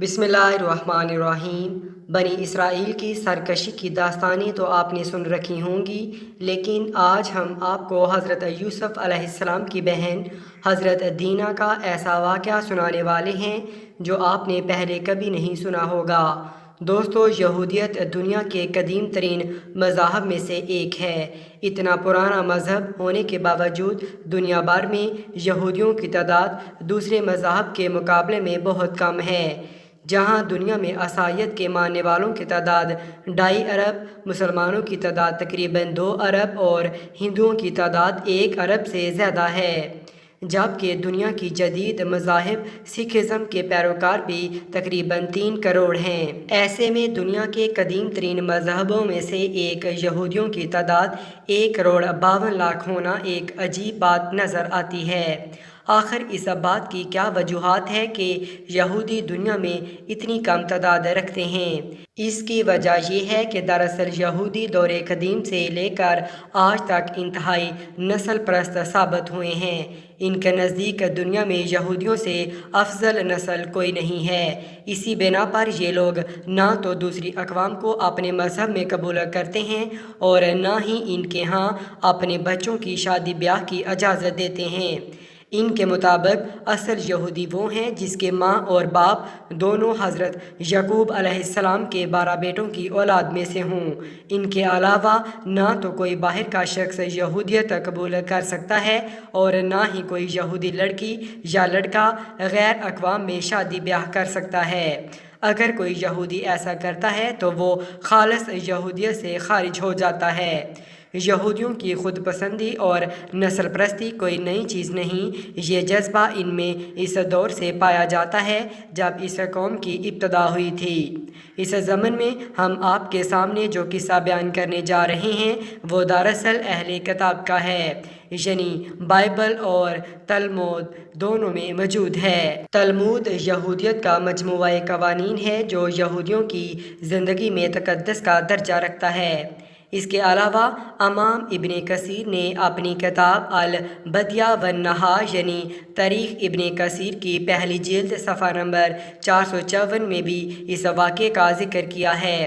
بسم اللہ الرحمن الرحیم۔ بنی اسرائیل کی سرکشی کی داستانیں تو آپ نے سن رکھی ہوں گی، لیکن آج ہم آپ کو حضرت یوسف علیہ السلام کی بہن حضرت دینہ کا ایسا واقعہ سنانے والے ہیں جو آپ نے پہلے کبھی نہیں سنا ہوگا۔ دوستو، یہودیت دنیا کے قدیم ترین مذاہب میں سے ایک ہے۔ اتنا پرانا مذہب ہونے کے باوجود دنیا بھر میں یہودیوں کی تعداد دوسرے مذاہب کے مقابلے میں بہت کم ہے۔ جہاں دنیا میں عیسائیت کے ماننے والوں کی تعداد 2.5 ارب، مسلمانوں کی تعداد تقریباً 2 ارب اور ہندوؤں کی تعداد 1 ارب سے زیادہ ہے، جبکہ دنیا کی جدید مذاہب سکھزم کے پیروکار بھی تقریباً 3 کروڑ ہیں۔ ایسے میں دنیا کے قدیم ترین مذہبوں میں سے ایک یہودیوں کی تعداد 1 کروڑ 52 لاکھ ہونا ایک عجیب بات نظر آتی ہے۔ آخر اس بات کی کیا وجوہات ہے کہ یہودی دنیا میں اتنی کم تعداد رکھتے ہیں؟ اس کی وجہ یہ ہے کہ دراصل یہودی دور قدیم سے لے کر آج تک انتہائی نسل پرست ثابت ہوئے ہیں۔ ان کے نزدیک دنیا میں یہودیوں سے افضل نسل کوئی نہیں ہے۔ اسی بنا پر یہ لوگ نہ تو دوسری اقوام کو اپنے مذہب میں قبول کرتے ہیں اور نہ ہی ان کے ہاں اپنے بچوں کی شادی بیاہ کی اجازت دیتے ہیں۔ ان کے مطابق اصل یہودی وہ ہیں جس کے ماں اور باپ دونوں حضرت یعقوب علیہ السلام کے 12 بیٹوں کی اولاد میں سے ہوں۔ ان کے علاوہ نہ تو کوئی باہر کا شخص یہودیت قبول کر سکتا ہے اور نہ ہی کوئی یہودی لڑکی یا لڑکا غیر اقوام میں شادی بیاہ کر سکتا ہے۔ اگر کوئی یہودی ایسا کرتا ہے تو وہ خالص یہودیت سے خارج ہو جاتا ہے۔ یہودیوں کی خود پسندی اور نسل پرستی کوئی نئی چیز نہیں۔ یہ جذبہ ان میں اس دور سے پایا جاتا ہے جب اس قوم کی ابتدا ہوئی تھی۔ اس ضمن میں ہم آپ کے سامنے جو قصہ بیان کرنے جا رہے ہیں وہ دراصل اہل کتاب کا ہے، یعنی بائبل اور تلمود دونوں میں موجود ہے۔ تلمود یہودیت کا مجموعہ قوانین ہے جو یہودیوں کی زندگی میں تقدس کا درجہ رکھتا ہے۔ اس کے علاوہ امام ابن کثیر نے اپنی کتاب البدیہ والنہایہ یعنی تاریخ ابن کثیر کی پہلی جلد صفحہ نمبر 454 میں بھی اس واقعے کا ذکر کیا ہے۔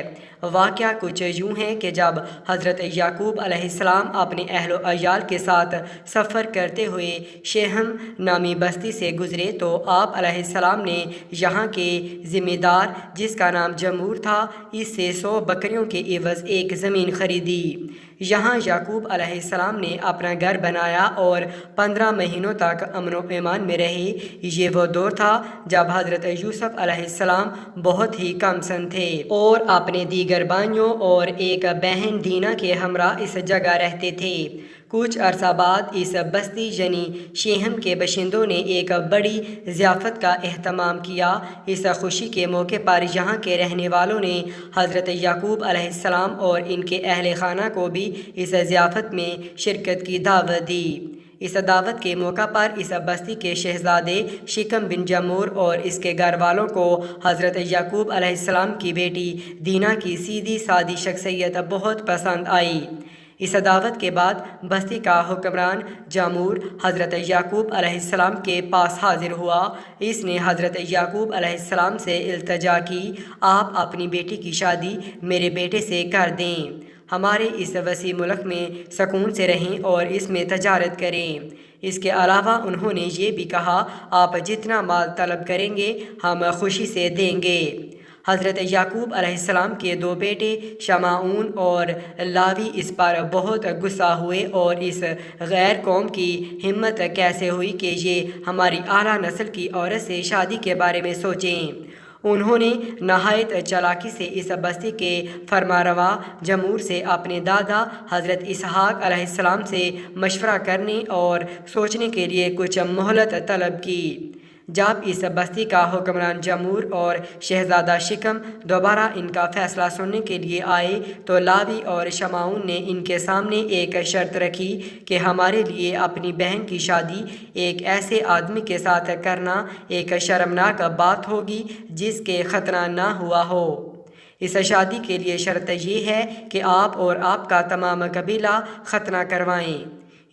واقعہ کچھ یوں ہے کہ جب حضرت یعقوب علیہ السلام اپنے اہل و عیال کے ساتھ سفر کرتے ہوئے شیہم نامی بستی سے گزرے تو آپ علیہ السلام نے یہاں کے ذمہ دار جس کا نام جمور تھا اس سے 100 بکریوں کے عوض ایک زمین خریدی۔ یہاں یعقوب علیہ السلام نے اپنا گھر بنایا اور 15 مہینوں تک امن و ایمان میں رہے۔ یہ وہ دور تھا جب حضرت یوسف علیہ السلام بہت ہی کم سن تھے اور اپنے دیگر بھائیوں اور ایک بہن دینہ کے ہمراہ اس جگہ رہتے تھے۔ کچھ عرصہ بعد اس بستی یعنی شیہم کے باشندوں نے ایک بڑی ضیافت کا اہتمام کیا۔ اس خوشی کے موقع پر یہاں کے رہنے والوں نے حضرت یعقوب علیہ السلام اور ان کے اہل خانہ کو بھی اس ضیافت میں شرکت کی دعوت دی۔ اس دعوت کے موقع پر اس بستی کے شہزادے شکم بن جمور اور اس کے گھر والوں کو حضرت یعقوب علیہ السلام کی بیٹی دینہ کی سیدھی سادی شخصیت بہت پسند آئی۔ اس دعوت کے بعد بستی کا حکمران جامور حضرت یعقوب علیہ السلام کے پاس حاضر ہوا۔ اس نے حضرت یعقوب علیہ السلام سے التجا کی، آپ اپنی بیٹی کی شادی میرے بیٹے سے کر دیں، ہمارے اس وسیع ملک میں سکون سے رہیں اور اس میں تجارت کریں۔ اس کے علاوہ انہوں نے یہ بھی کہا، آپ جتنا مال طلب کریں گے ہم خوشی سے دیں گے۔ حضرت یعقوب علیہ السلام کے 2 بیٹے شمعون اور لاوی اس پر بہت غصہ ہوئے اور اس غیر قوم کی ہمت کیسے ہوئی کہ یہ ہماری اعلیٰ نسل کی عورت سے شادی کے بارے میں سوچیں۔ انہوں نے نہایت چالاکی سے اس بستی کے فرمانروا جمور سے اپنے دادا حضرت اسحاق علیہ السلام سے مشورہ کرنے اور سوچنے کے لیے کچھ مہلت طلب کی۔ جب اس بستی کا حکمران جمور اور شہزادہ شکم دوبارہ ان کا فیصلہ سننے کے لیے آئے تو لاوی اور شمعون نے ان کے سامنے ایک شرط رکھی کہ ہمارے لیے اپنی بہن کی شادی ایک ایسے آدمی کے ساتھ کرنا ایک شرمناک بات ہوگی جس کے ختنہ نہ ہوا ہو۔ اس شادی کے لیے شرط یہ ہے کہ آپ اور آپ کا تمام قبیلہ ختنہ کروائیں۔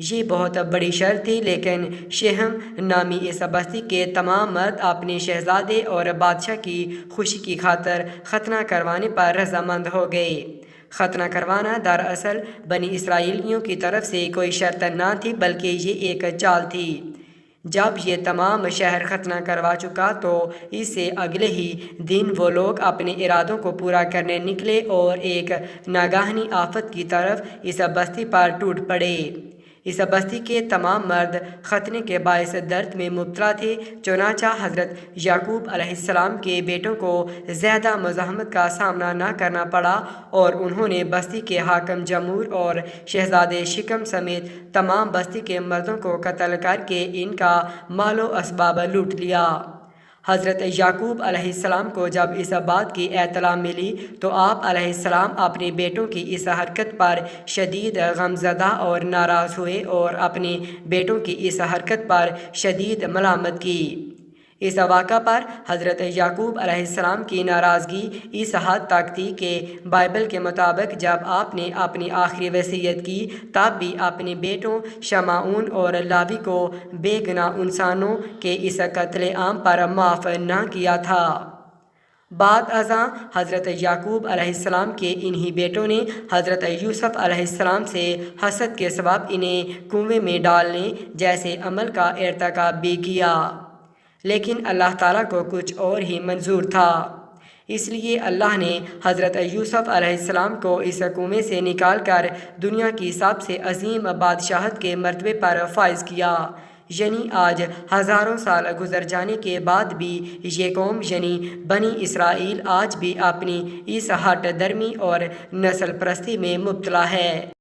یہ بہت بڑی شرط تھی، لیکن شہم نامی اس بستی کے تمام مرد اپنے شہزادے اور بادشاہ کی خوشی کی خاطر ختنہ کروانے پر رضامند ہو گئے۔ ختنہ کروانا دراصل بنی اسرائیلیوں کی طرف سے کوئی شرط نہ تھی، بلکہ یہ ایک چال تھی۔ جب یہ تمام شہر ختنہ کروا چکا تو اس سے اگلے ہی دن وہ لوگ اپنے ارادوں کو پورا کرنے نکلے اور ایک ناگہانی آفت کی طرف اس بستی پر ٹوٹ پڑے۔ اس بستی کے تمام مرد ختنے کے باعث درد میں مبتلا تھے، چنانچہ حضرت یعقوب علیہ السلام کے بیٹوں کو زیادہ مزاحمت کا سامنا نہ کرنا پڑا اور انہوں نے بستی کے حاکم جمہور اور شہزادے شکم سمیت تمام بستی کے مردوں کو قتل کر کے ان کا مال و اسباب لوٹ لیا۔ حضرت یعقوب علیہ السلام کو جب اس بات کی اطلاع ملی تو آپ علیہ السلام اپنے بیٹوں کی اس حرکت پر شدید غمزدہ اور ناراض ہوئے اور اپنے بیٹوں کی اس حرکت پر شدید ملامت کی۔ اس واقعہ پر حضرت یعقوب علیہ السلام کی ناراضگی اس حد تک تھی کہ بائبل کے مطابق جب آپ نے اپنی آخری وصیت کی تب بھی اپنے بیٹوں شمعون اور لاوی کو بے گناہ انسانوں کے اس قتل عام پر معاف نہ کیا تھا۔ بعد ازاں حضرت یعقوب علیہ السلام کے انہی بیٹوں نے حضرت یوسف علیہ السلام سے حسد کے سبب انہیں کنویں میں ڈالنے جیسے عمل کا ارتکاب بھی کیا، لیکن اللہ تعالیٰ کو کچھ اور ہی منظور تھا۔ اس لیے اللہ نے حضرت یوسف علیہ السلام کو اس کنویں سے نکال کر دنیا کی سب سے عظیم بادشاہت کے مرتبے پر فائز کیا۔ یعنی آج ہزاروں سال گزر جانے کے بعد بھی یہ قوم یعنی بنی اسرائیل آج بھی اپنی اس ہٹ درمی اور نسل پرستی میں مبتلا ہے۔